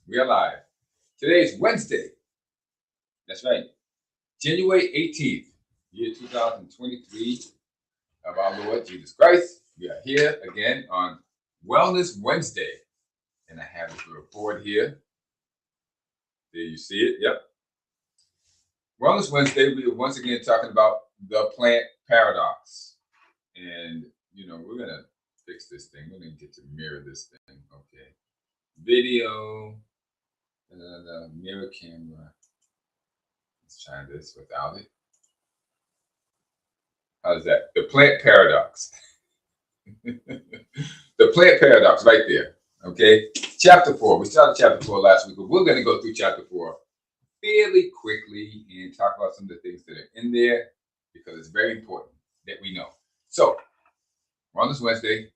We are live. Today is Wednesday. That's right. January 18th, year 2023 of our Lord Jesus Christ. We are here again on Wellness Wednesday. And I have this little board here. There you see it. Yep. Wellness Wednesday, we are once again talking about the plant paradox. And, we're going to fix this thing. We're going to get to mirror this thing. Okay. Video. The mirror camera. Let's try this without it. How's that? The plant paradox. The plant paradox right there. Okay. Chapter 4. We started chapter 4 last week, but we're going to go through chapter 4 fairly quickly and talk about some of the things that are in there because it's very important that we know. So, we're on this Wednesday.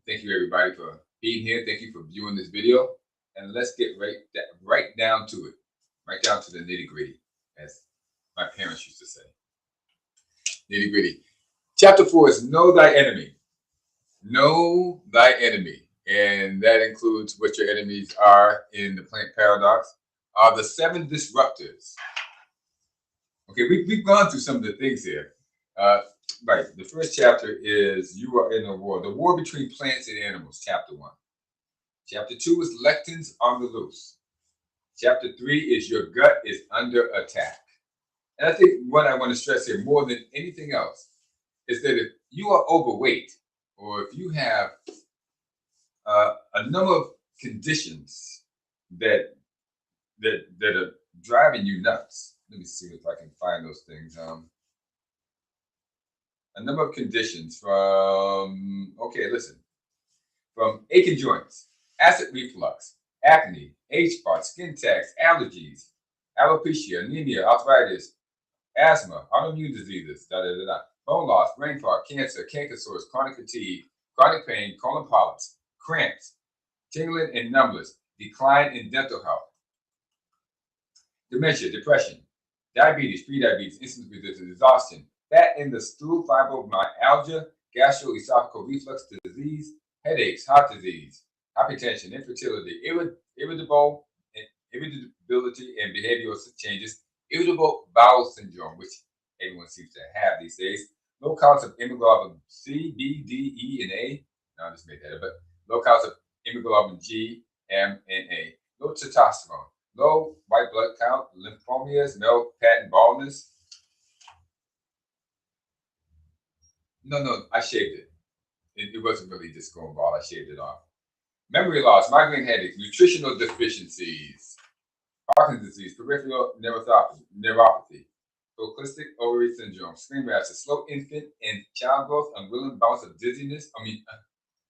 Thank you, everybody, for being here. Thank you for viewing this video. And let's get right down to it. Right down to the nitty gritty, as my parents used to say. Nitty gritty. Chapter 4 is Know Thy Enemy. Know thy enemy. And that includes what your enemies are in the plant paradox. Are the 7 disruptors. Okay, we've gone through some of the things here. Right, the first chapter is You Are in a War. The War Between Plants and Animals, chapter 1. Chapter 2 is Lectins on the Loose. Chapter 3 is Your Gut is Under Attack. And I think what I want to stress here more than anything else is that if you are overweight or if you have a number of conditions that are driving you nuts. Let me see if I can find those things. A number of conditions from aching joints, acid reflux, acne, age spots, skin tags, allergies, alopecia, anemia, arthritis, asthma, autoimmune diseases, bone loss, brain fog, cancer, canker sores, chronic fatigue, chronic pain, colon polyps, cramps, tingling and numbness, decline in dental health, dementia, depression, diabetes, prediabetes, insulin resistance, exhaustion, fat in the stool, fibromyalgia, gastroesophageal reflux disease, headaches, heart disease, hypertension, infertility, irritability and behavioral changes, irritable bowel syndrome, which everyone seems to have these days, low counts of hemoglobin C, B, D, E, and A. No, I just made that up, but low counts of hemoglobin G, M, and A, low testosterone, low white blood count, lymphomas, male pattern baldness. No, I shaved it. It wasn't really just going bald. I shaved it off. Memory loss, migraine headaches, nutritional deficiencies, Parkinson's disease, peripheral neuropathy, polycystic ovary syndrome, screen rashes, slow infant and child growth,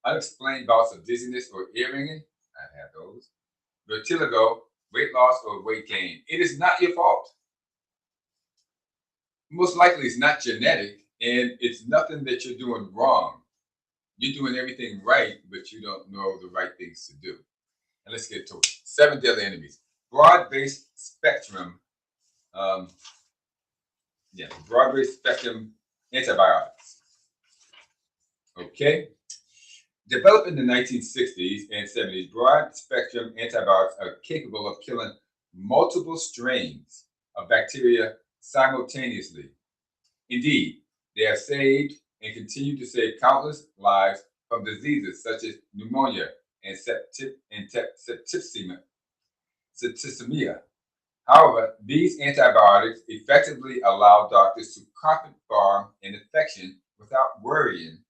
unexplained bouts of dizziness or ear ringing. I've had those. Vertigo, weight loss or weight gain. It is not your fault. Most likely it's not genetic and it's nothing that you're doing wrong. You're doing everything right, but you don't know the right things to do. And let's get to it. 7 deadly enemies. Broad-based spectrum, broad-based spectrum antibiotics. Okay. Developed in the 1960s and 70s, broad-spectrum antibiotics are capable of killing multiple strains of bacteria simultaneously. Indeed, they have saved and continue to save countless lives from diseases such as pneumonia and septicemia. However, these antibiotics effectively allow doctors to carpet bomb an infection without worrying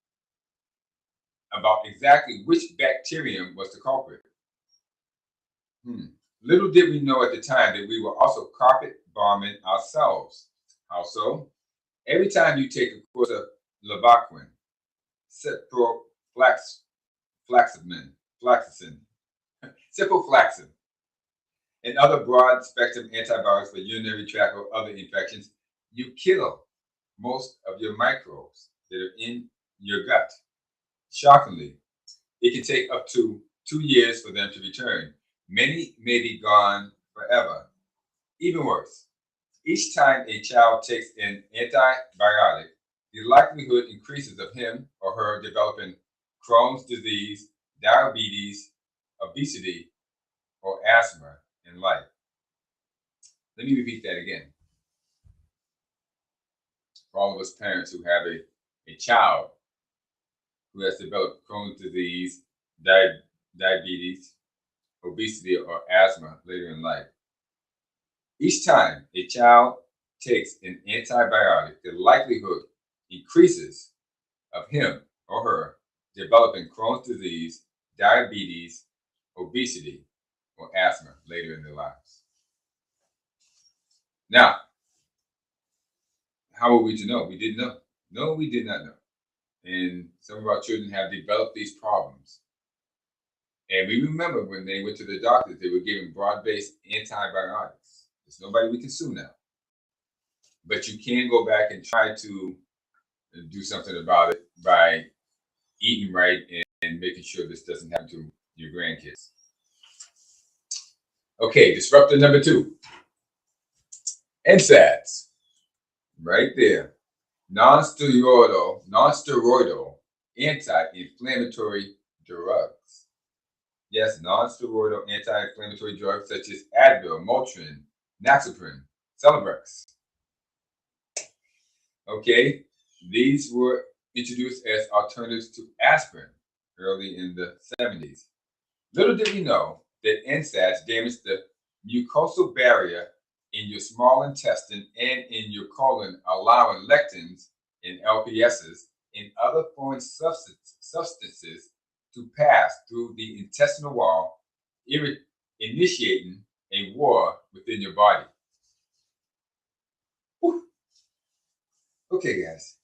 about exactly which bacterium was the culprit. Little did we know at the time that we were also carpet bombing ourselves. How so? Every time you take a course of Levaquin, ciprofloxacin, and other broad-spectrum antibiotics for urinary tract or other infections, you kill most of your microbes that are in your gut. Shockingly, it can take up to 2 years for them to return. Many may be gone forever. Even worse, each time a child takes an antibiotic, the likelihood increases of him or her developing Crohn's disease, diabetes, obesity, or asthma in life. Let me repeat that again. For all of us parents who have a child who has developed Crohn's disease, diabetes, obesity, or asthma later in life. Each time a child takes an antibiotic, the likelihood increases of him or her developing Crohn's disease, diabetes, obesity, or asthma later in their lives. Now, how were we to know? We didn't know. No, we did not know. And some of our children have developed these problems. And we remember when they went to the doctors, they were given broad-based antibiotics. There's nobody we can sue now. But you can go back and try to do something about it by eating right and making sure this doesn't happen to your grandkids. Okay, disruptor number 2. NSAIDs. Right there. Non-steroidal anti-inflammatory drugs. Yes, non-steroidal anti-inflammatory drugs such as Advil, Motrin, Naxoprin, Celebrex. Okay, these were introduced as alternatives to aspirin early in the 70s. Little did we know that NSAIDs damage the mucosal barrier in your small intestine and in your colon, allowing lectins and LPSs and other foreign substances to pass through the intestinal wall, initiating a war within your body. Whew. Okay, guys.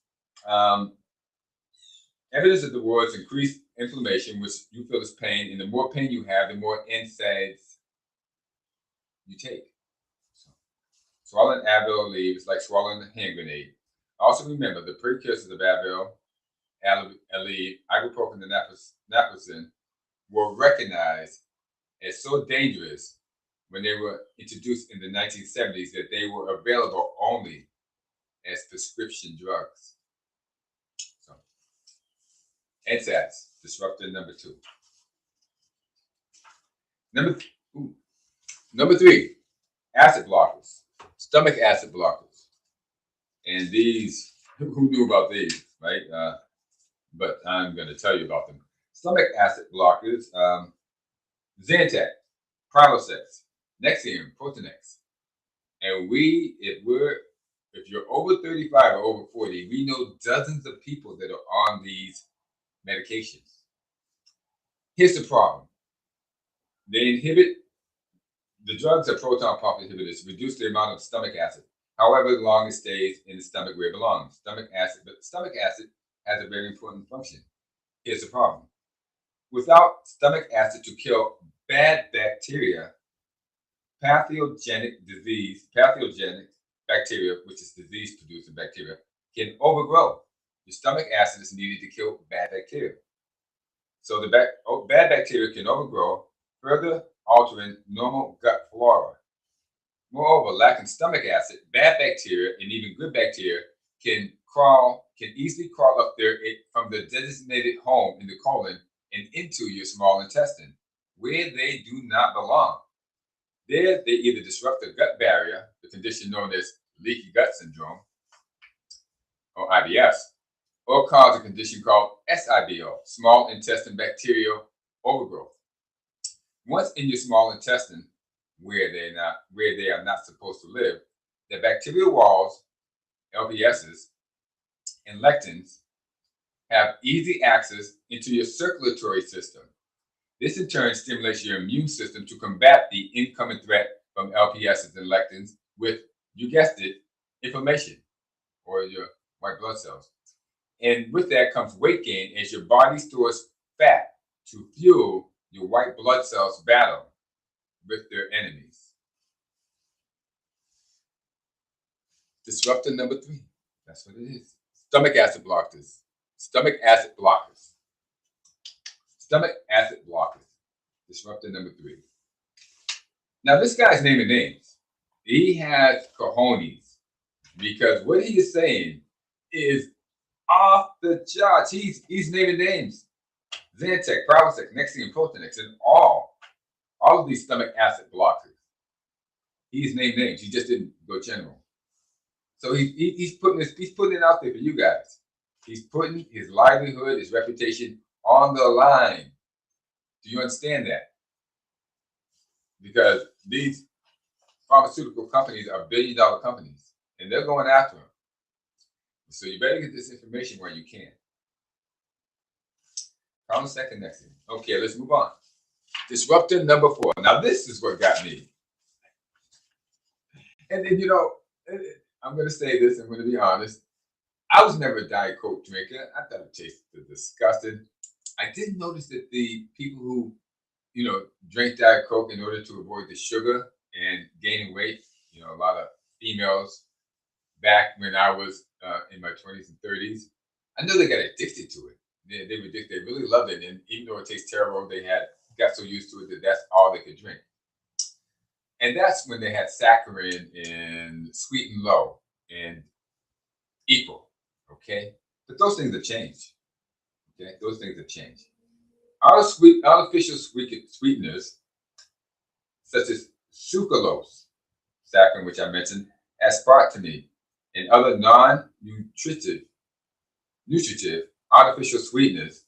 Evidence of the words increased inflammation, which you feel is pain, and the more pain you have, the more NSAIDs you take. Swallowing Advil Aleve is like swallowing a hand grenade. Also remember, the precursors of Advil, Aleve, ibuprofen, and naproxen were recognized as so dangerous when they were introduced in the 1970s that they were available only as prescription drugs. So, NSAIDs, disruptor number 2. Number 3, acid blockers. Stomach acid blockers. And these, who knew about these, right? But I'm going to tell you about them. Stomach acid blockers, Zantac, Prilosec, Nexium, Protenex. And if you're over 35 or over 40, we know dozens of people that are on these medications. Here's the problem. The drugs are proton pump inhibitors, reduce the amount of stomach acid. However long it stays in the stomach where it belongs. But stomach acid has a very important function. Here's the problem. Without stomach acid to kill bad bacteria, pathogenic bacteria, which is disease-producing bacteria, can overgrow. Your stomach acid is needed to kill bad bacteria. So the bad bacteria can overgrow, further altering normal gut flora. Moreover, lacking stomach acid, bad bacteria and even good bacteria can easily crawl up there from the designated home in the colon and into your small intestine, where they do not belong. There, they either disrupt the gut barrier, the condition known as leaky gut syndrome, or IBS, or cause a condition called SIBO, small intestine bacterial overgrowth. Once in your small intestine, where they are not supposed to live, the bacterial walls, LPSs, and lectins have easy access into your circulatory system. This in turn stimulates your immune system to combat the incoming threat from LPSs and lectins with, you guessed it, inflammation or your white blood cells. And with that comes weight gain as your body stores fat to fuel your white blood cells battle with their enemies. Disruptor number 3. That's what it is. Stomach acid blockers. Stomach acid blockers. Stomach acid blockers. Disruptor number 3. Now this guy's naming names. He has cojones because what he is saying is off the charts. He's naming names. Zantac, Prilosec, Nexium, Protenex, and all of these stomach acid blockers. He's named names. He just didn't go general. So he's putting it out there for you guys. He's putting his livelihood, his reputation on the line. Do you understand that? Because these pharmaceutical companies are billion-dollar companies, and they're going after him. So you better get this information where you can. Pound second next thing. Okay, let's move on. Disruptor number 4. Now this is what got me. And then I'm going to say this. I'm going to be honest. I was never a Diet Coke drinker. I thought it tasted disgusting. I did notice that the people who, drink Diet Coke in order to avoid the sugar and gaining weight, a lot of females back when I was in my 20s and 30s, I know they got addicted to it. They were addicted. They really loved it. And even though it tastes terrible, they got so used to it that that's all they could drink. And that's when they had saccharin and sweet and low and equal. Okay. But those things have changed. Okay. Those things have changed. Artificial sweeteners, such as sucralose, saccharin, which I mentioned, aspartame, and other non-nutritive artificial sweeteners,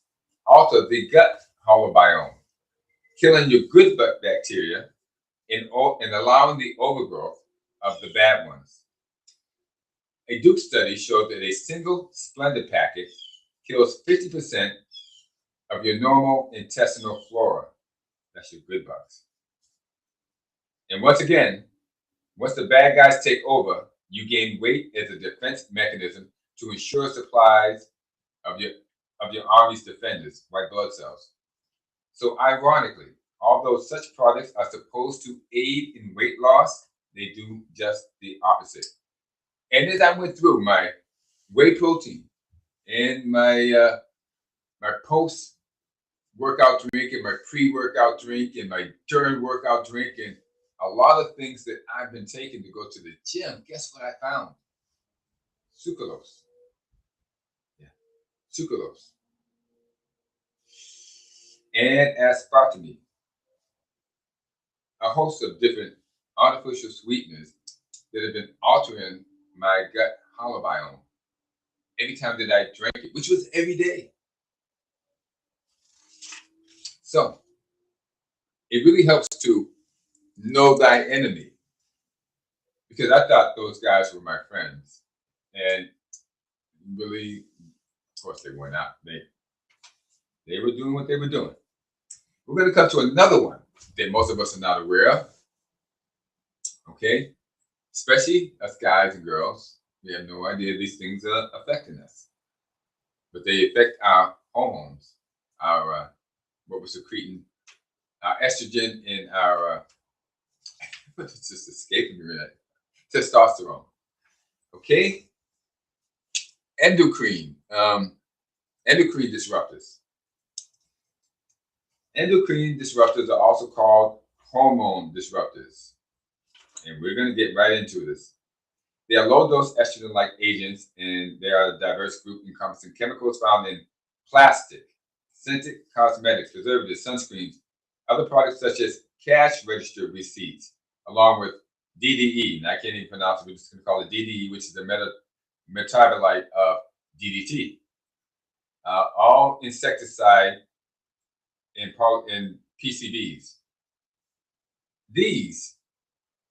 alter the gut holobiome, killing your good gut bacteria and allowing the overgrowth of the bad ones. A Duke study showed that a single Splenda packet kills 50% of your normal intestinal flora. That's your good bugs. And once again, once the bad guys take over, you gain weight as a defense mechanism to ensure supplies of your army's defenders, white blood cells. So ironically, although such products are supposed to aid in weight loss, they do just the opposite. And as I went through my whey protein and my post-workout drink and my pre-workout drink and my during workout drink and a lot of things that I've been taking to go to the gym, guess what I found? Sucralose. Yeah, sucralose. And aspartame. A host of different artificial sweeteners that have been altering my gut holobiome every time that I drank it, which was every day. So it really helps to know thy enemy, because I thought those guys were my friends, and really, of course, they were not. They were doing what they were doing. We're going to come to another one that most of us are not aware of. Okay, especially us guys and girls, we have no idea these things are affecting us, but they affect our hormones, our what we're secreting, our estrogen, and our it's just escaping me right now, testosterone. Okay, endocrine disruptors. Endocrine disruptors are also called hormone disruptors, and we're going to get right into this. They are low-dose estrogen-like agents, and they are a diverse group encompassing chemicals found in plastic, scented cosmetics, preservatives, sunscreens, other products such as cash register receipts, along with DDE. And I can't even pronounce it. We're just going to call it DDE, which is the metabolite of DDT. All insecticide and PCBs. These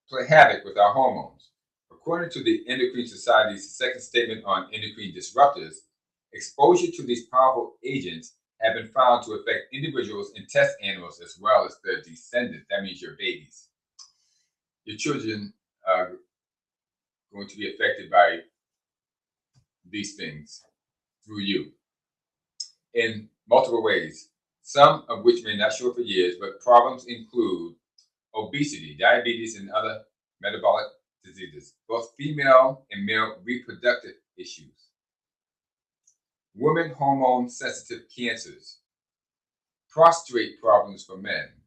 play havoc with our hormones. According to the Endocrine Society's second statement on endocrine disruptors, exposure to these powerful agents have been found to affect individuals and test animals as well as their descendants. That means your babies. Your children are going to be affected by these things through you in multiple ways, some of which may not show up for years, but problems include obesity, diabetes, and other metabolic diseases, both female and male reproductive issues, women hormone sensitive cancers, prostate problems for men,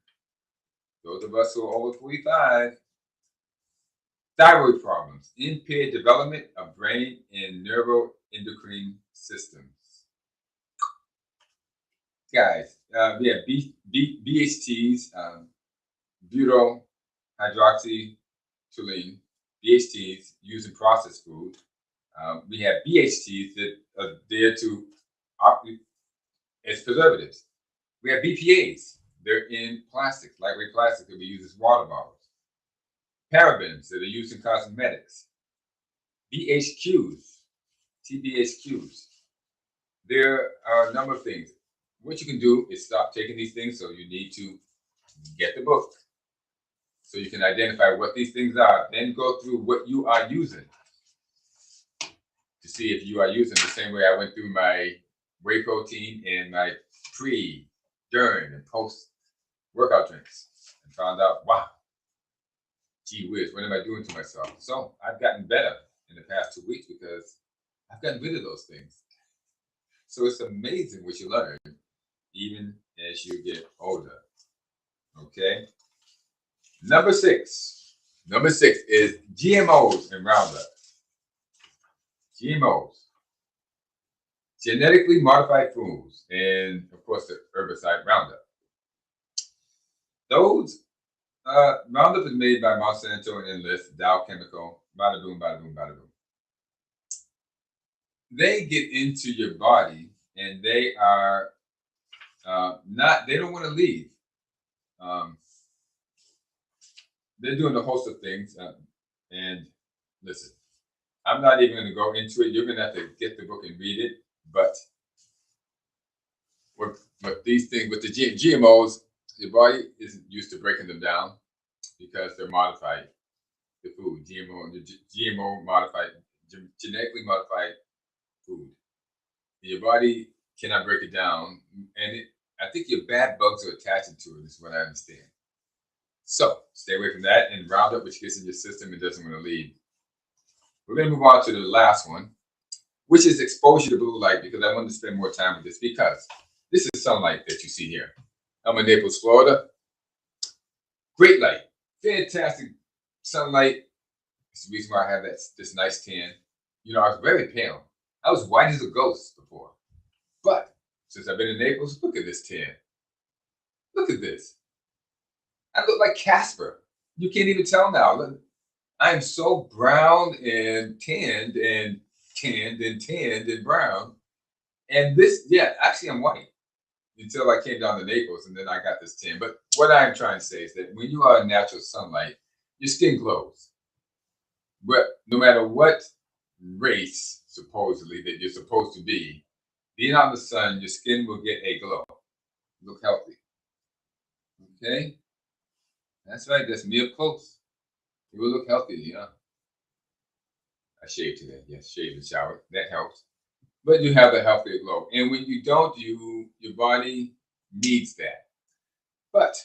those of us who are over 45, thyroid problems, impaired development of brain and neuroendocrine systems. Guys, BHTs, butyl hydroxytoluene, BHTs used in processed food. We have BHTs that are there to operate as preservatives. We have BPAs. They're in plastics, lightweight plastic that we use as water bottles. Parabens that are used in cosmetics. BHQs, TBHQs. There are a number of things. What you can do is stop taking these things, so you need to get the book so you can identify what these things are. Then go through what you are using to see if you are using the same way I went through my whey protein and my pre, during, and post workout drinks and found out, wow, gee whiz, what am I doing to myself? So I've gotten better in the past 2 weeks because I've gotten rid of those things. So it's amazing what you learn even as you get older. Okay. Number six. Number six is GMOs and Roundup. GMOs, genetically modified foods, and of course the herbicide Roundup. Those Roundup is made by Monsanto and Enlist, Dow Chemical, bada boom, bada boom, bada boom. They get into your body and they are they don't want to leave. They're doing a host of things. And listen, I'm not even going to go into it. You're going to have to get the book and read it. But what these things, with the GMOs, your body isn't used to breaking them down because they're modified. The food, GMO modified, genetically modified food. Your body cannot break it down, and I think your bad bugs are attaching to it, is what I understand. So stay away from that and Roundup, which gets in your system and doesn't want to leave. We're going to move on to the last one, which is exposure to blue light, because I wanted to spend more time with this because this is sunlight that you see here. I'm in Naples, Florida. Great light, fantastic sunlight. It's the reason why I have this nice tan. You know, I was very pale. I was white as a ghost before. But since I've been in Naples, look at this tan. Look at this. I look like Casper. You can't even tell now. Look, I am so brown and tanned and tanned and tanned and brown. And this, yeah, actually I'm white until I came down to Naples and then I got this tan. But what I'm trying to say is that when you are in natural sunlight, your skin glows. But no matter what race, supposedly, that you're supposed to be, being out in the sun, your skin will get a glow. Look healthy. Okay? That's right. That's me up close. You will look healthy, you know. I shaved today. Yes, shave and shower. That helps. But you have a healthier glow. And when you don't, your body needs that. But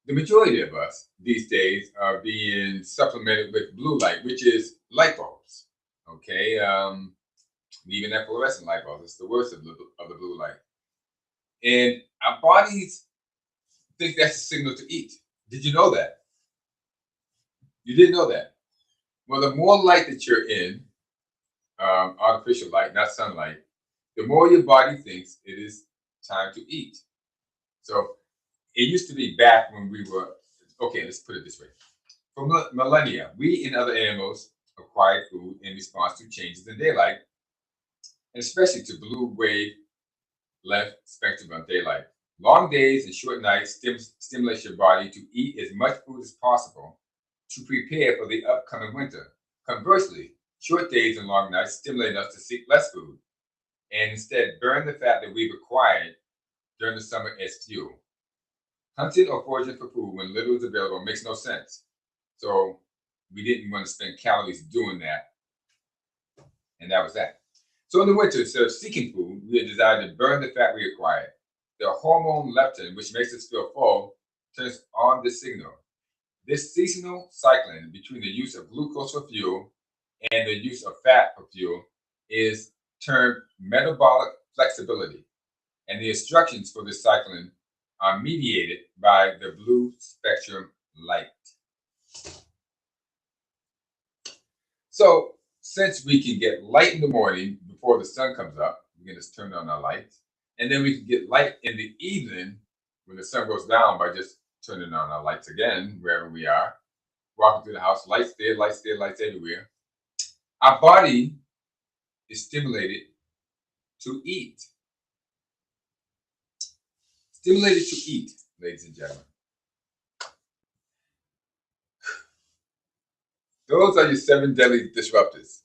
the majority of us these days are being supplemented with blue light, which is light bulbs. Okay, even that fluorescent light bulbs. It's the worst of the blue light. And our bodies think that's a signal to eat. Did you know that? You didn't know that. Well, the more light that you're in, artificial light, not sunlight, the more your body thinks it is time to eat. So it used to be back when we were, okay, let's put it this way. For millennia, we and other animals acquired food in response to changes in daylight, and especially to blue wave length spectrum of daylight. Long days and short nights stimulate your body to eat as much food as possible to prepare for the upcoming winter. Conversely, short days and long nights stimulate us to seek less food and instead burn the fat that we've acquired during the summer as fuel. Hunting or foraging for food when little is available makes no sense. So we didn't want to spend calories doing that. And that was that. So in the winter, instead of seeking food, we had decided to burn the fat we acquired. The hormone leptin, which makes us feel full, turns on the signal. This seasonal cycling between the use of glucose for fuel and the use of fat for fuel is termed metabolic flexibility. And the instructions for this cycling are mediated by the blue spectrum light. So since we can get light in the morning before the sun comes up, we can just turn on our lights, and then we can get light in the evening when the sun goes down by just turning on our lights again, wherever we are, walking through the house, lights there, lights there, lights everywhere. Our body is stimulated to eat. Stimulated to eat, ladies and gentlemen. Those are your 7 deadly disruptors.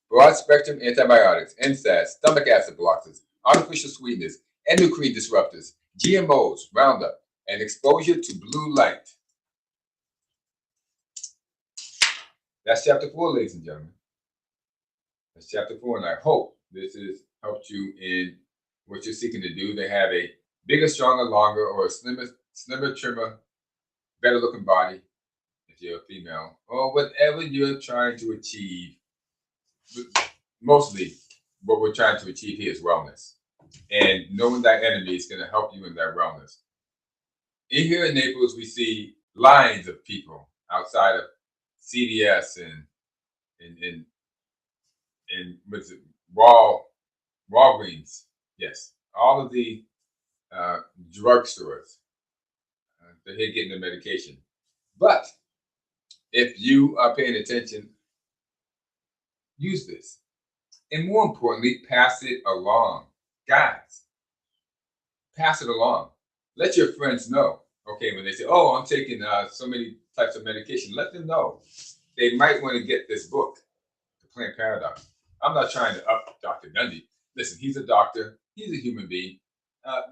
Broad spectrum antibiotics, NSAIDs, stomach acid blockers, artificial sweeteners, endocrine disruptors, GMOs, Roundup, and exposure to blue light. That's chapter 4, ladies and gentlemen. That's chapter 4, and I hope this has helped you in what you're seeking to do. They have a bigger, stronger, longer, or a slimmer, trimmer, better looking body if you're a female, or whatever you're trying to achieve. Mostly, what we're trying to achieve here is wellness. And knowing that enemy is going to help you in that wellness. In here in Naples, we see lines of people outside of CVS and what's it, Walgreens. Yes, all of the drugstores. They're here getting the medication. But if you are paying attention, use this. And more importantly, pass it along. Guys, pass it along. Let your friends know. Okay, when they say, oh, I'm taking so many types of medication, let them know. They might want to get this book, The Plant Paradox. I'm not trying to up Dr. Gundy. Listen, he's a doctor. He's a human being.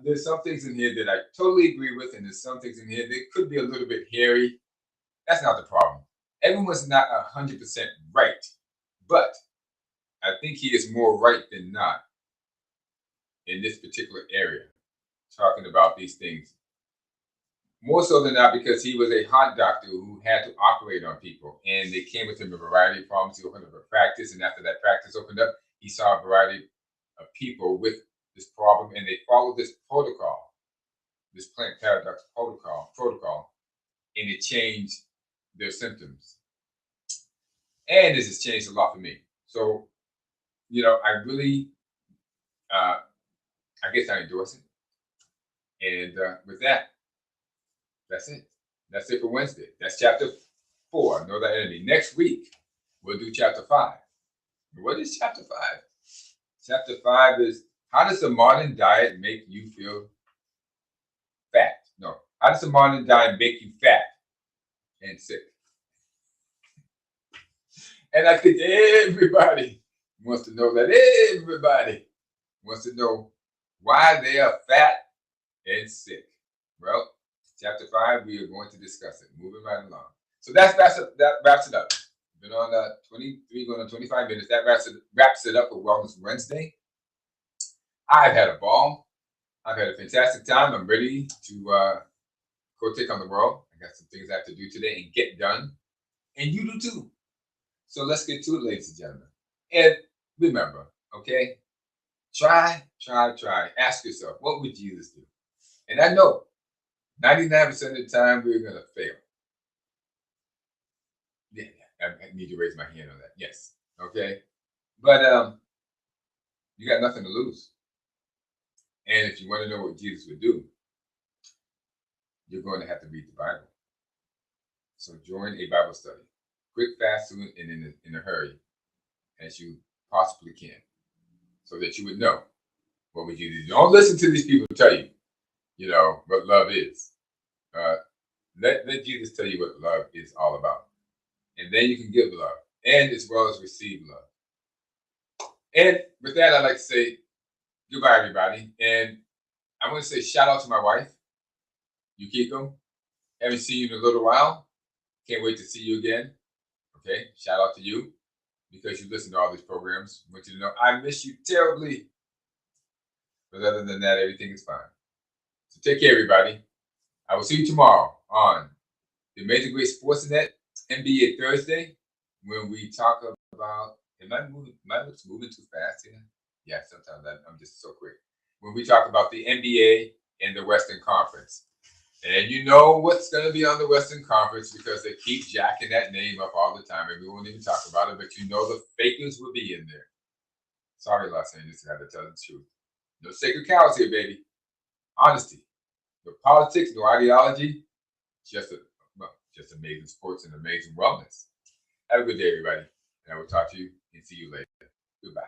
There's some things in here that I totally agree with, and there's some things in here that could be a little bit hairy. That's not the problem. Everyone's not 100% right, but I think he is more right than not in this particular area, talking about these things. More so than not, because he was a hot doctor who had to operate on people, and they came with him a variety of problems. He opened up a practice, and after that practice opened up, he saw a variety of people with this problem, and they followed this protocol, this plant paradox protocol, and it changed their symptoms. And this has changed a lot for me. So, I really, I guess I endorse it. And with that, that's it. That's it for Wednesday. That's chapter 4, Know Thy Enemy. Next week, we'll do chapter 5. What is chapter 5? Chapter 5 is, how does the modern diet make you feel fat? No. How does the modern diet make you fat and sick? And I think everybody wants to know that. Everybody wants to know why they are fat and sick. Well, chapter 5, we are going to discuss it. Moving right along. So that wraps it up. Been on 23, going on 25 minutes. That wraps it up for Wellness Wednesday. I've had a ball. I've had a fantastic time. I'm ready to go take on the world. I got some things I have to do today and get done. And you do too. So let's get to it, ladies and gentlemen. And remember, okay, try. Ask yourself, what would Jesus do? And I know 99% of the time we're going to fail. Yeah, I need to raise my hand on that. Yes, okay. But you got nothing to lose. And if you want to know what Jesus would do, you're going to have to read the Bible. So join a Bible study. Quick, fast, soon, and in a hurry as you possibly can, so that you would know what would you do. Don't listen to these people tell you, what love is. Let Jesus tell you what love is all about. And then you can give love, and as well as receive love. And with that, I'd like to say goodbye, everybody. And I want to say shout out to my wife, Yukiko. Haven't seen you in a little while. Can't wait to see you again. Okay, shout out to you because you listen to all these programs. I want you to know I miss you terribly. But other than that, everything is fine. So take care, everybody. I will see you tomorrow on the Amazing Great Sportsnet NBA Thursday when we talk about. Am I moving too fast here? Yeah, sometimes I'm just so quick. When we talk about the NBA and the Western Conference. And you know what's going to be on the Western Conference because they keep jacking that name up all the time, and we won't even talk about it, but the fakers will be in there. Sorry, Los Angeles, I had to tell the truth. No sacred cows here, baby. Honesty. No politics, no ideology, just just amazing sports and amazing wellness. Have a good day, everybody. And I will talk to you and see you later. Goodbye.